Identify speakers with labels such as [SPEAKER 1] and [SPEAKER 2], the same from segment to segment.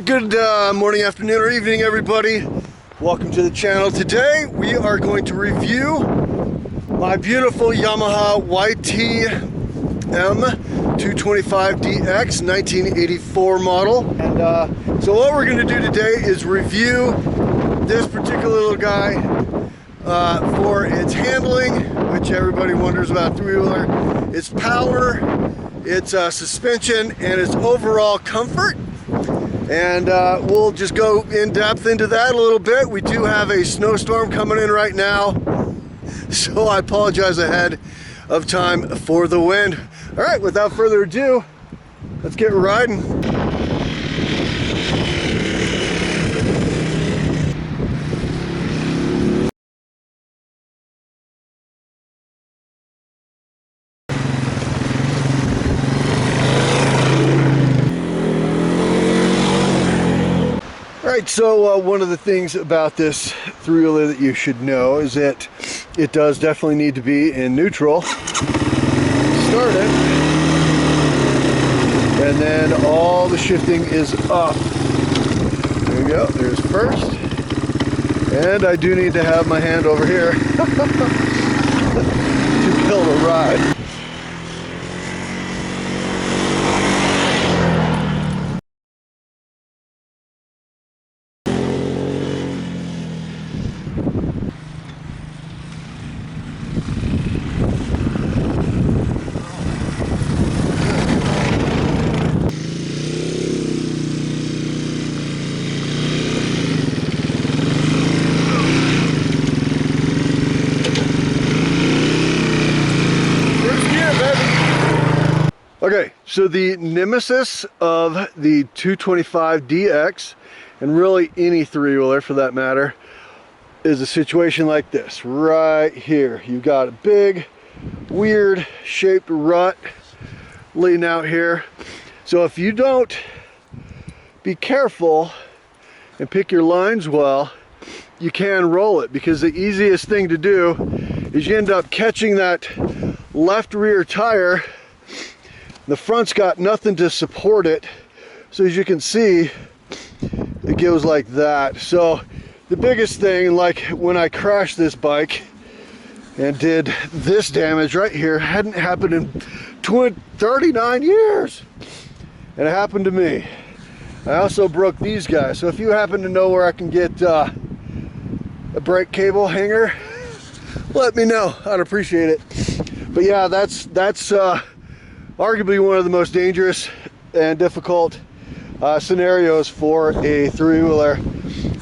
[SPEAKER 1] Good morning, afternoon, or evening, everybody. Welcome to the channel. Today we are going to review my beautiful Yamaha225DX 1984 model. And so what we're going to do today is review this particular little guy for its handling, which everybody wonders about three-wheeler, its power, its suspension, and its overall comfort. And we'll just go in depth into that a little bit. We do have a snowstorm coming in right now, so I apologize ahead of time for the wind. All right, without further ado, let's get riding. Alright, so one of the things about this three-wheeler that you should know is that it does definitely need to be in neutral. Start it. And then all the shifting is up. There you go, there's first. And I do need to have my hand over here to be able to ride. Okay, so the nemesis of the 225DX, and really any three-wheeler for that matter, is a situation like this right here. You've got a big, weird shaped rut leading out here. So if you don't be careful and pick your lines well, you can roll it, because the easiest thing to do is you end up catching that left rear tire. The front's got nothing to support it, so as you can see, it goes like that. So the biggest thing, like when I crashed this bike and did this damage right here, hadn't happened in 39 years, and it happened to me. I also broke these guys, so if you happen to know where I can get a brake cable hanger, let me know. I'd appreciate it. But yeah, that's arguably one of the most dangerous and difficult scenarios for a three-wheeler,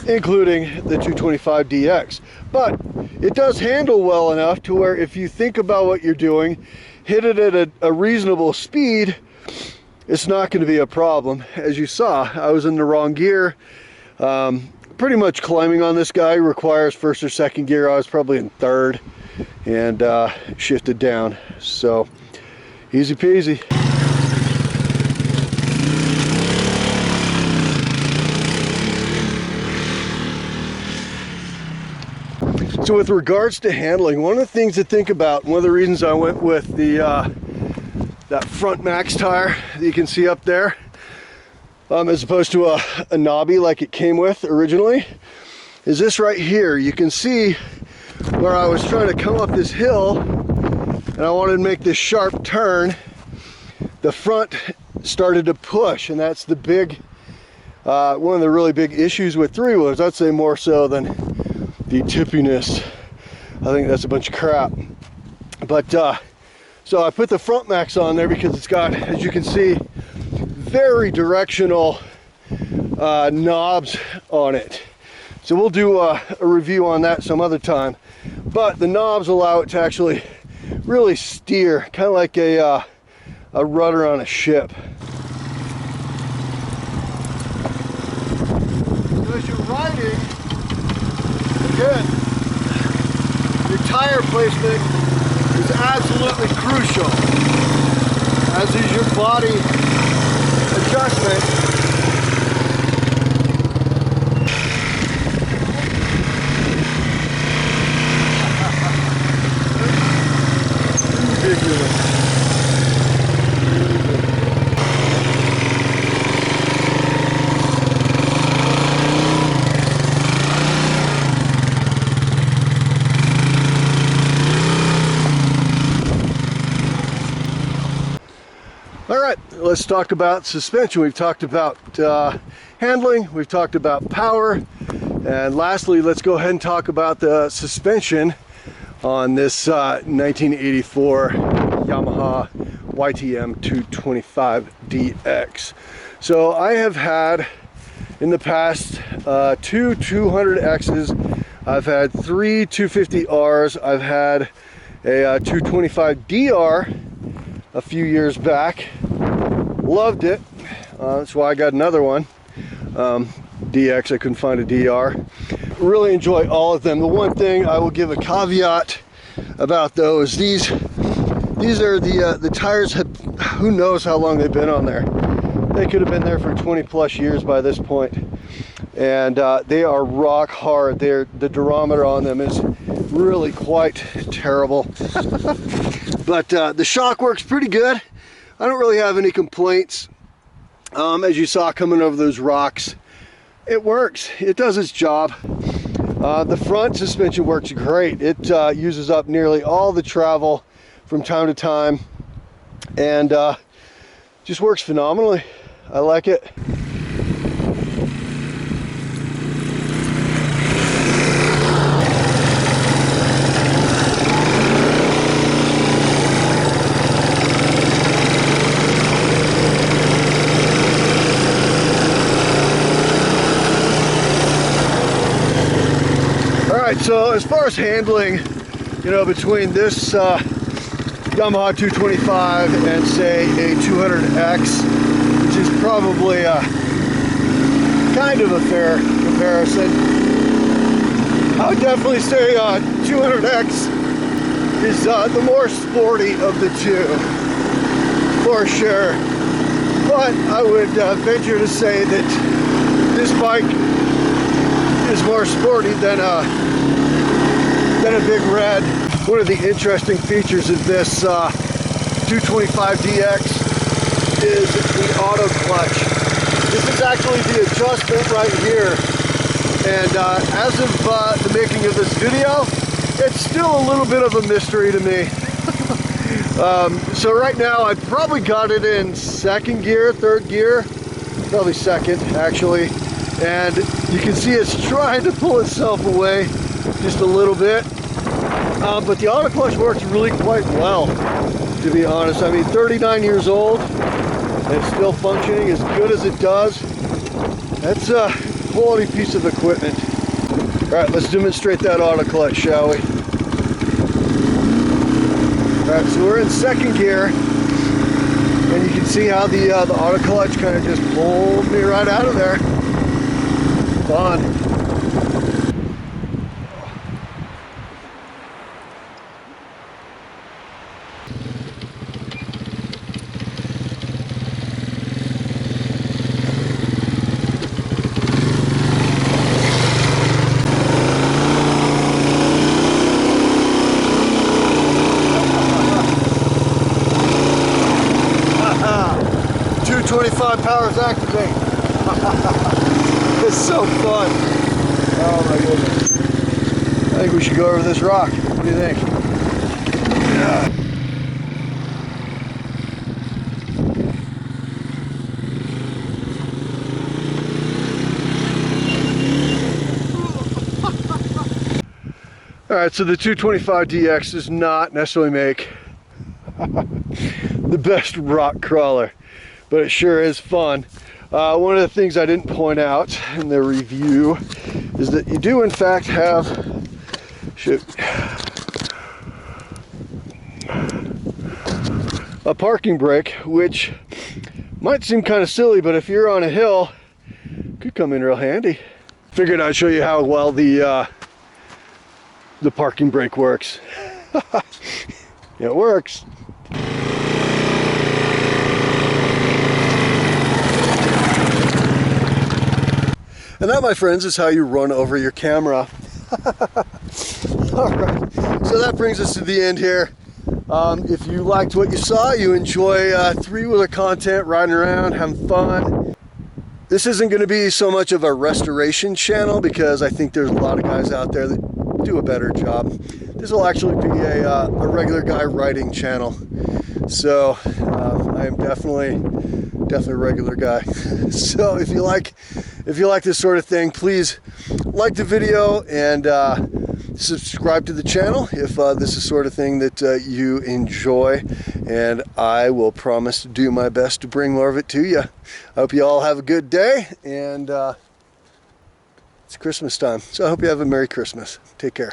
[SPEAKER 1] including the 225DX. But it does handle well enough to where if you think about what you're doing, hit it at a reasonable speed, it's not going to be a problem. As you saw, I was in the wrong gear. Pretty much climbing on this guy requires first or second gear. I was probably in third and shifted down. So easy peasy. So with regards to handling, one of the things to think about, one of the reasons I went with the that front max tire that you can see up there, as opposed to a knobby like it came with originally, is this right here. You can see where I was trying to come up this hill and I wanted to make this sharp turn, the front started to push, and that's the big, one of the really big issues with three-wheelers. I'd say more so than the tippiness. I think that's a bunch of crap. But so I put the front max on there because it's got, as you can see, very directional knobs on it. So we'll do a review on that some other time. But the knobs allow it to actually really steer, kind of like a rudder on a ship. So as you're riding, again, your tire placement is absolutely crucial, as is your body adjustment. Ridiculous. All right, let's talk about suspension. We've talked about handling, we've talked about power, and lastly, let's go ahead and talk about the suspension on this 1984 Yamaha YTM 225DX. So I have had in the past two 200Xs, I've had three 250Rs, I've had a 225DR a few years back. Loved it. That's why I got another one. DX, I couldn't find a DR. Really enjoy all of them. The one thing I will give a caveat about those, these are the tires have, who knows how long they've been on there. They could have been there for 20 plus years by this point. And they are rock hard. The durometer on them is really quite terrible. But the shock works pretty good. I don't really have any complaints. As you saw coming over those rocks, it works. It does its job. The front suspension works great. It uses up nearly all the travel from time to time, and just works phenomenally. I like it. So as far as handling, you know, between this Yamaha 225 and say a 200X, which is probably kind of a fair comparison, I would definitely say 200X is the more sporty of the two, for sure. But I would venture to say that this bike is more sporty than a Big Red. One of the interesting features of this 225DX is the auto clutch. This is actually the adjustment right here, and as of the making of this video, it's still a little bit of a mystery to me. So right now I probably got it in second gear, third gear, probably second actually, and you can see it's trying to pull itself away just a little bit. But the auto clutch works really quite well, to be honest. I mean, 39 years old, and it's still functioning as good as it does. That's a quality piece of equipment. All right, let's demonstrate that auto clutch, shall we? All right, so we're in second gear, and you can see how the auto clutch kind of just pulled me right out of there. Fun. Powers activate. It's so fun. Oh my goodness. I think we should go over this rock. What do you think? Yeah. All right, so the 225DX does not necessarily make the best rock crawler, but it sure is fun. One of the things I didn't point out in the review is that you do in fact have a parking brake, which might seem kind of silly, but if you're on a hill, it could come in real handy. Figured I'd show you how well the parking brake works. It works. And that, my friends, is how you run over your camera. All right, so that brings us to the end here. If you liked what you saw, you enjoy three-wheeler content, riding around, having fun. This isn't going to be so much of a restoration channel, because I think there's a lot of guys out there that do a better job. This will actually be a regular guy writing channel. So I am definitely a regular guy. So if you like this sort of thing, please like the video and subscribe to the channel if this is the sort of thing that you enjoy, and I will promise to do my best to bring more of it to you. I hope you all have a good day, and it's Christmas time, so I hope you have a Merry Christmas. Take care.